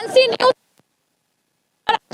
Varanasi news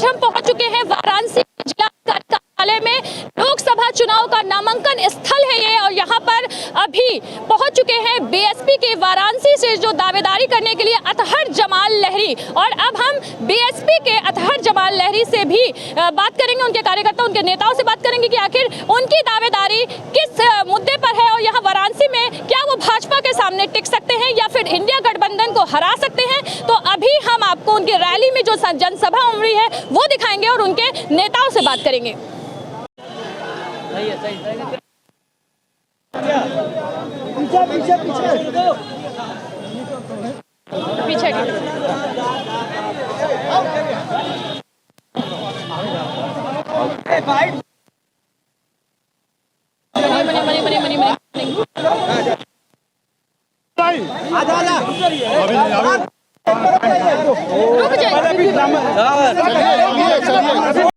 हम पहुंच चुके हैं वाराणसी जिला कार्यालय में। लोकसभा चुनाव का नामांकन स्थल है ये, और यहाँ पर अभी पहुंच चुके हैं बीएसपी के वाराणसी से जो दावेदारी करने के लिए अतहर जमाल लहरी। और अब हम बीएसपी के अतहर जमाल लहरी से भी बात करेंगे, उनके कार्यकर्ता, उनके नेताओं से बात करेंगे कि आखिर उनकी दावेदारी किस मुद्दे पर है, और यहाँ वाराणसी में क्या वो भाजपा के सामने टिक सकते हैं या फिर इंडिया गठबंधन को हरा सकते हैं। तो अभी हम आपको उनकी रैली में जो जनसभा उमड़ी है वो दिखाएंगे और उनके नेताओं से बात करेंगे। पीछे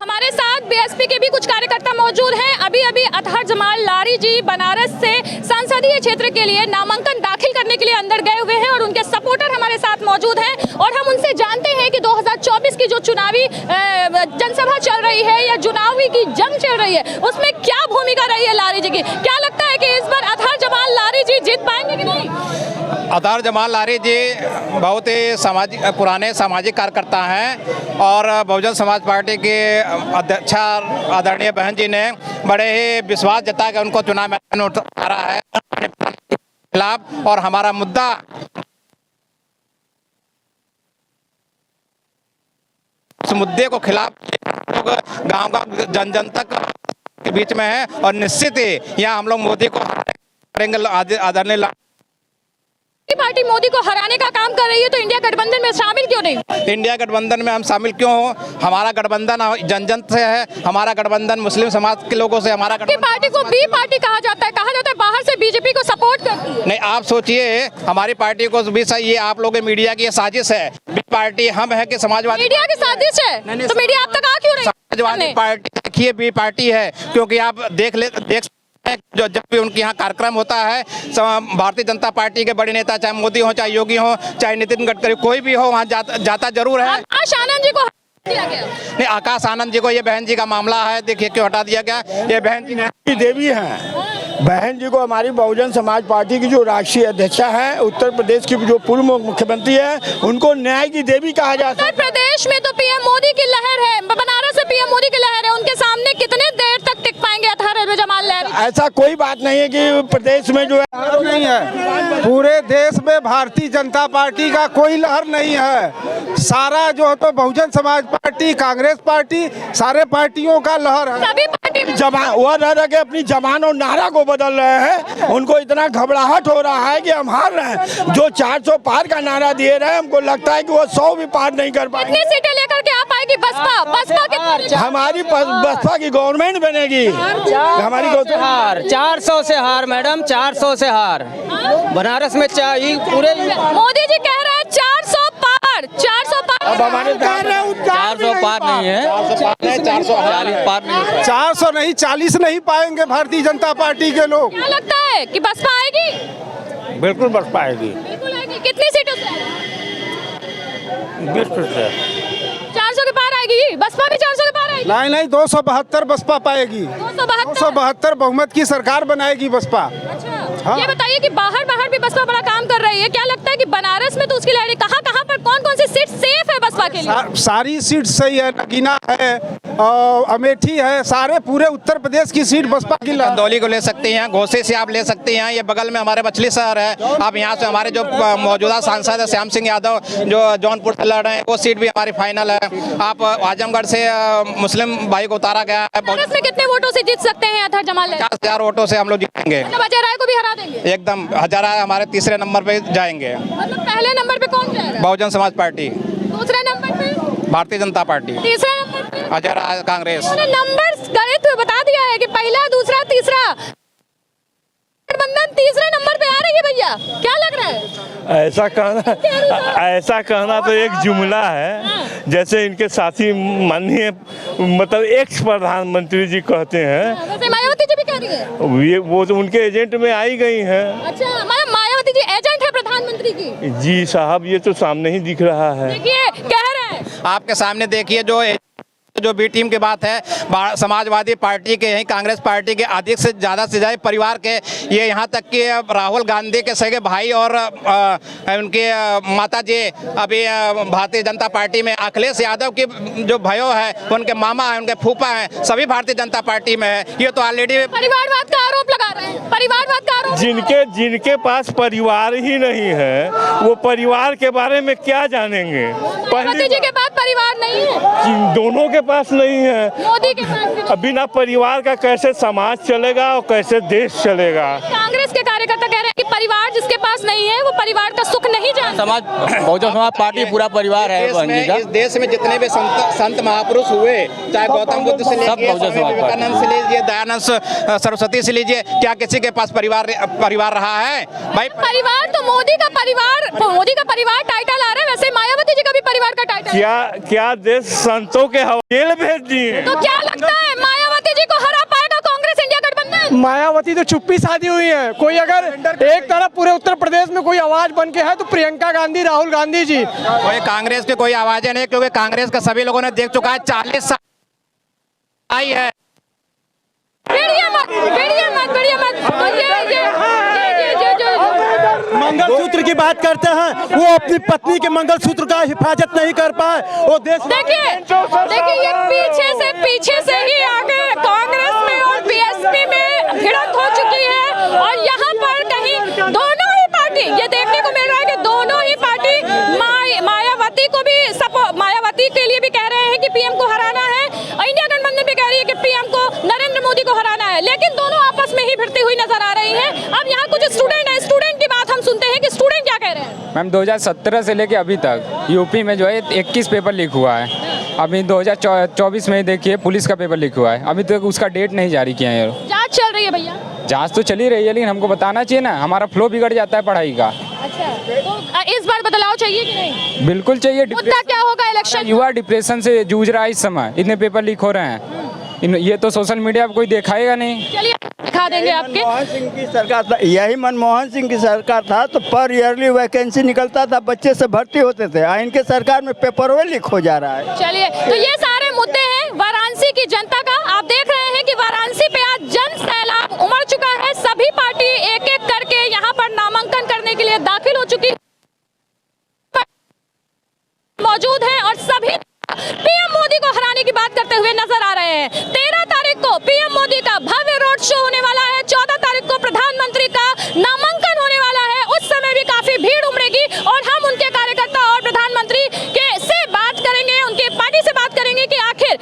हमारे साथ बीएसपी के भी कुछ कार्यकर्ता मौजूद हैं। अभी अभी अतहर जमाल लहरी जी बनारस से संसदीय क्षेत्र के लिए नामांकन दाखिल करने के लिए अंदर गए हुए हैं और उनके सपोर्टर हमारे साथ मौजूद हैं। और हम उनसे जानते हैं कि 2024 की जो चुनावी जनसभा चल रही है या चुनावी की जंग चल रही है, उसमें क्या भूमिका रही है लहरी जी की। क्या लगता है कि इस बार अतहर जमाल लहरी जी जीत पाएंगे कि नहीं? अतहर जमाल लहरी जी बहुत ही पुराने सामाजिक कार्यकर्ता हैं और बहुजन समाज पार्टी के अध्यक्षा आदरणीय बहन जी ने बड़े ही विश्वास जता के उनको चुनाव मैदान में उतारा है खिलाफ। और हमारा मुद्दा उस मुद्दे को खिलाफ गांव जन जन तक के बीच में है और निश्चित ही यहाँ हम लोग मोदी को करेंगे। आदरणीय पार्टी मोदी को हराने का काम कर रही है, तो इंडिया गठबंधन में शामिल क्यों नहीं? इंडिया गठबंधन में हम शामिल क्यों हो? हमारा गठबंधन जन जन से है, हमारा गठबंधन मुस्लिम समाज के लोगों से। हमारा पार्टी को बी पार्टी कहा जाता है बाहर से बीजेपी को सपोर्ट करती है। नहीं, आप सोचिए हमारी पार्टी को भी सही, ये आप लोग मीडिया की साजिश है। बी पार्टी हम है कि समाजवादी मीडिया की साजिश है? तो मीडिया अब तक आ क्यों नहीं? समाजवादी पार्टी देखिए बी पार्टी है, क्योंकि आप देख जो जब भी उनके यहाँ कार्यक्रम होता है, भारतीय जनता पार्टी के बड़े नेता, चाहे मोदी हो, चाहे योगी हो, चाहे नितिन गडकरी, कोई भी हो, वहाँ जाता जरूर है। आकाश आनंद जी को दिया गया। नहीं, आकाश आनंद जी को, ये बहन जी का मामला है, देखिए क्यों हटा दिया गया। ये बहन जी देवी हैं। बहन जी को हमारी बहुजन समाज पार्टी की जो राष्ट्रीय अध्यक्षा है, उत्तर प्रदेश की जो पूर्व मुख्यमंत्री है, उनको न्याय की देवी कहा जाता है। उत्तर प्रदेश में तो पीएम मोदी की लहर है, बनारस से पीएम मोदी की लहर है, उनके सामने कितने देर तक टिक पाएंगे अतहर जमाल लहरी? ऐसा कोई बात नहीं है कि प्रदेश में जो है नहीं है। पूरे देश में भारतीय जनता पार्टी का कोई लहर नहीं है। सारा जो है तो बहुजन समाज पार्टी, कांग्रेस पार्टी, सारे पार्टियों का लहर है। सभी पार्टी वो रह के अपनी जबान और नारा को बदल रहे हैं। उनको इतना घबराहट हो रहा है कि हम हार रहे हैं। जो 400 पार का नारा दिए रहे, हमको लगता है कि वो 100 भी पार नहीं कर पाएंगे। कितनी सीटें लेकर के आ पाएगी बसपा? हमारी बसपा की गवर्नमेंट बनेगी। हमारी हार 400 से हार मैडम, 400 से हार बनारस में पूरे। मोदी जी कह रहे हैं 400 पार, 400 पार। अब हमारे 400 पार नहीं है, 440 पार नहीं है। 400 नहीं, 40 नहीं पाएंगे भारतीय जनता पार्टी के लोग। क्या लगता है कि बसपा आएगी? बिल्कुल बसपा आएगी। बिल्कुल आएगी। कितनी सीटों से? 20% से 400 के पार आएगी बसपा भी? 400 के पार आएगी? नहीं, 272 बसपा पाएगी। 272 बहुमत की सरकार बनाएगी बसपा। हाँ। ये बताइए कि बाहर भी बसपा बड़ा काम कर रही है, क्या लगता है कि बनारस में तो उसकी लहरी कहाँ पर कौन सी सीट सेफ है बसपा के लिए? सारी सीट सही है, नगीना है, अमेठी है, सारे पूरे उत्तर प्रदेश की सीट बसपा की। चंदौली को ले सकते हैं, घोसी से आप ले सकते हैं, ये बगल में हमारे मछली शहर है। आप यहाँ से हमारे जो मौजूदा सांसद है श्याम सिंह यादव जो जौनपुर से लड़ रहे हैं, वो सीट भी हमारी फाइनल है। आप आजमगढ़ से मुस्लिम भाई को उतारा गया है। बनारस में कितने वोटों से जीत सकते हैं अतहर जमाल लहरी? 50,000 वोटों से हम लोग जीतेंगे। अजय राय को भी हरा देंगे? एकदम, हजारा हमारे तीसरे नंबर पे जाएंगे। मतलब पहले नंबर पे कौन जाएगा? बहुजन समाज पार्टी। दूसरे नंबर पे भारतीय जनता पार्टी। तीसरे नंबर पे हजारा कांग्रेस। नंबर गणित बता दिया है कि पहला, दूसरा, तीसरा, गठबंधन तीसरे नंबर पे आ रही है। भैया क्या लग रहा है? ऐसा कहना तो एक जुमला है। जैसे इनके साथी माननीय मतलब एक्स प्रधानमंत्री जी कहते हैं, मायावती जी भी कह रही है। वो तो उनके एजेंट में आई गई हैं। अच्छा, मायावती जी एजेंट है प्रधानमंत्री की? जी साहब, ये तो सामने ही दिख रहा है। देखिए कह रहे हैं आपके सामने देखिए जो बी टीम की बात है, समाजवादी पार्टी के यहीं कांग्रेस पार्टी के अधिक से ज़्यादा परिवार के, ये यहाँ तक कि राहुल गांधी के सगे भाई और उनके माता जी अभी भारतीय जनता पार्टी में, अखिलेश यादव की जो भयो है, उनके मामा हैं, उनके फूफा हैं, सभी भारतीय जनता पार्टी में है। ये तो ऑलरेडी परिवारवाद का आरोप लगा रहे हैं, परिवारवाद का आरोप। जिनके पास परिवार ही नहीं है, वो परिवार के बारे में क्या जानेंगे। मायावती जी के पास परिवार नहीं है, दोनों के पास नहीं है, मोदी के पास। बिना परिवार का कैसे समाज चलेगा और कैसे देश चलेगा। कांग्रेस के कार्यकर्ता कह रहे हैं कि परिवार जिसके पास नहीं है वो परिवार का सुख नहीं जानता। बहुजन समाज पार्टी पूरा परिवार है इस देश में जितने भी संत महापुरुष हुए, चाहे गौतम बुद्ध से लीजिए, विवेकानंद से लीजिए, दयानंद सरस्वती से लीजिए, क्या किसी के पास परिवार रहा है भाई? परिवार तो मोदी का परिवार टाइटल आ रहा है, वैसे मायावती जी का भी परिवार का टाइटल। क्या देश संतों के जेल भेज दिए? तो क्या लगता है मायावती जी को हरा पाएगा कांग्रेस इंडिया गठबंधन? मायावती तो चुप्पी साधी हुई है। कोई अगर एक तरफ पूरे उत्तर प्रदेश में कोई आवाज बन के है तो प्रियंका गांधी, राहुल गांधी जी। कोई कांग्रेस की कोई आवाजें नहीं, क्योंकि कांग्रेस का सभी लोगों ने देख चुका है, 40 साल आई है। मंगलसूत्र की बात करते हैं, वो अपनी पत्नी के मंगलसूत्र का हिफाजत नहीं कर पाए, वो देश। देखिए ये पीछे से ही आगे कांग्रेस में और बीएसपी में भिड़ंत हो चुकी है, और यहाँ पर कहीं दोनों ही पार्टी, ये देखने को मिल रहा है कि दोनों ही पार्टी मायावती को भी मायावती के लिए भी कह रहे हैं कि पीएम को हराना है, इंडिया गठबंधन भी कह रही है कि पीएम को, नरेंद्र मोदी को हराना है, लेकिन दोनों आपस में ही भिड़ती हुई नजर आ रही हैं। अब यहाँ कुछ स्टूडेंट है, स्टूडेंट की बात हम सुनते हैं कि स्टूडेंट क्या कह रहे हैं। मैम 2017 से लेके अभी तक यूपी में जो है 21 पेपर लीक हुआ है। अभी 2024 में देखिए पुलिस का पेपर लीक हुआ है, अभी तक उसका डेट नहीं जारी किया है। जांच चल रही है भैया? जांच तो चली रही है, लेकिन हमको बताना चाहिए ना, हमारा फ्लो बिगड़ जाता है पढ़ाई का। अच्छा, तो इस बार बदलाव चाहिए कि नहीं? बिल्कुल चाहिए। मुद्दा क्या होगा इलेक्शन? युवा डिप्रेशन से जूझ रहा है इस समय, इतने पेपर लीक हो रहे हैं, ये तो सोशल मीडिया पर कोई दिखाएगा नहीं। चलिए दिखा देंगे आपके। मनमोहन सिंह की सरकार था, यही मनमोहन सिंह की सरकार था तो पर ईयरली वैकेंसी निकलता था, बच्चे से भर्ती होते थे। इनके सरकार में पेपर वो लीक हो जा रहा है। चलिए, तो ये सारे मुद्दे हैं वाराणसी की जनता का। आप देख रहे हैं कि वाराणसी पे आज जन सैलाब उमड़ चुका है। सभी पार्टी एक एक करके यहाँ पर नामांकन करने के लिए दाखिल हो चुकी मौजूद है, और सभी पीएम मोदी को हराने की बात करते हुए नजर आ रहे हैं। 13 तारीख को पीएम मोदी का भव्य रोड शो होने वाला है, 14 तारीख को प्रधानमंत्री का नामांकन होने वाला है। उस समय भी काफी भीड़ उमड़ेगी, और हम उनके कार्यकर्ता और प्रधानमंत्री से बात करेंगे, उनके पार्टी से बात करेंगे कि आखिर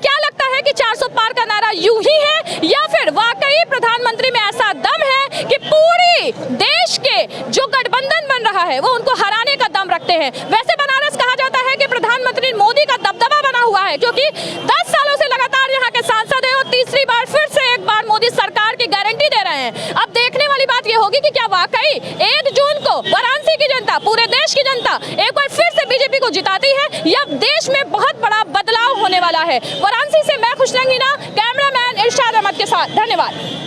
क्या लगता है कि 400 पार का नारा यूं ही है, या फिर वाकई प्रधानमंत्री में ऐसा दम है कि पूरी देश के जो गठबंधन बन रहा है वो उनको हराने का दम रखते हैं। वैसे बनारस कहा जाता है कि प्रधानमंत्री मोदी का दबदबा बना हुआ है, क्योंकि 10 सालों से लगातार यहाँ के सांसद हैं, और तीसरी बार फिर से एक बार मोदी सरकार की गारंटी दे रहे हैं। अब देखने वाली बात ये होगी कि क्या वाकई 1 जून को वाराणसी की जनता, पूरे देश की जनता एक बार फिर से बीजेपी को जिताती है, या देश में बहुत बड़ा बदलाव होने वाला है। वाराणसी से मैं खुशरंगीना, कैमरामैन इरशाद अहमद के साथ, धन्यवाद।